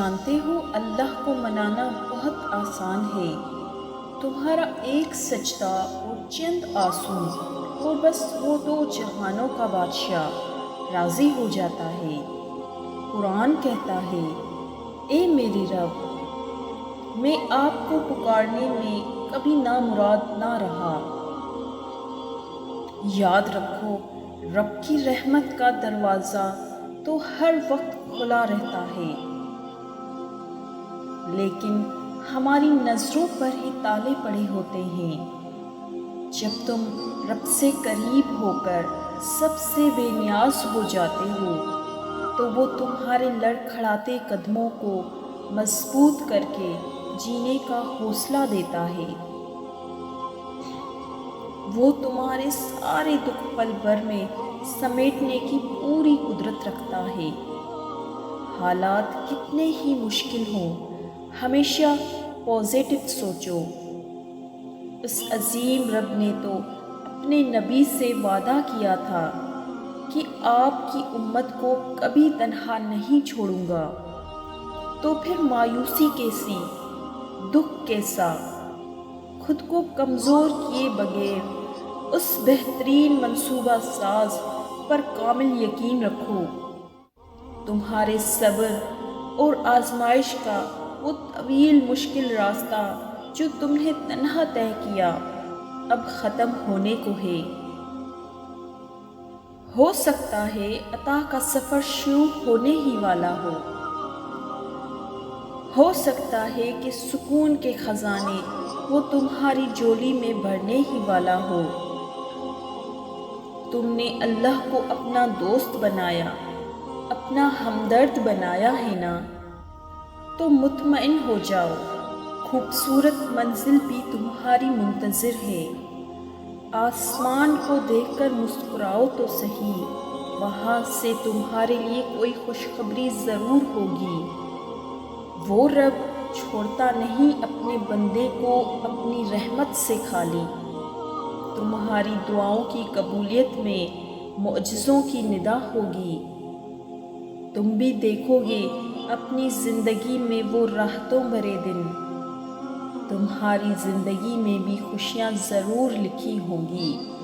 جانتے ہو اللہ کو منانا بہت آسان ہے۔ تمہارا ایک سجدہ اور چند آنسو اور بس وہ دو جہانوں کا بادشاہ راضی ہو جاتا ہے۔ قرآن کہتا ہے، اے میرے رب، میں آپ کو پکارنے میں کبھی نامراد نہ رہا۔ یاد رکھو، رب کی رحمت کا دروازہ تو ہر وقت کھلا رہتا ہے، لیکن ہماری نظروں پر ہی تالے پڑے ہوتے ہیں۔ جب تم رب سے قریب ہو کر سب سے بے نیاز ہو جاتے ہو تو وہ تمہارے لڑکھڑاتے قدموں کو مضبوط کر کے جینے کا حوصلہ دیتا ہے۔ وہ تمہارے سارے دکھ پل بھر میں سمیٹنے کی پوری قدرت رکھتا ہے۔ حالات کتنے ہی مشکل ہوں، ہمیشہ پازیٹو سوچو۔ اس عظیم رب نے تو اپنے نبی سے وعدہ کیا تھا کہ آپ کی امت کو کبھی تنہا نہیں چھوڑوں گا، تو پھر مایوسی کیسی، دکھ کیسا؟ خود کو کمزور کیے بغیر اس بہترین منصوبہ ساز پر کامل یقین رکھو۔ تمہارے صبر اور آزمائش کا وہ طویل مشکل راستہ جو تم نے تنہا طے کیا، اب ختم ہونے کو ہے۔ ہو سکتا ہے عطا کا سفر شروع ہونے ہی والا ہو سکتا ہے کہ سکون کے خزانے وہ تمہاری جولی میں بھرنے ہی والا ہو۔ تم نے اللہ کو اپنا دوست بنایا، اپنا ہمدرد بنایا ہے نا، تو مطمئن ہو جاؤ، خوبصورت منزل بھی تمہاری منتظر ہے۔ آسمان کو دیکھ کر مسکراؤ تو صحیح، وہاں سے تمہارے لیے کوئی خوشخبری ضرور ہوگی۔ وہ رب چھوڑتا نہیں اپنے بندے کو اپنی رحمت سے خالی۔ تمہاری دعاؤں کی قبولیت میں معجزوں کی ندا ہوگی۔ تم بھی دیکھو گے اپنی زندگی میں وہ راحتوں بھرے دن۔ تمہاری زندگی میں بھی خوشیاں ضرور لکھی ہوں گی۔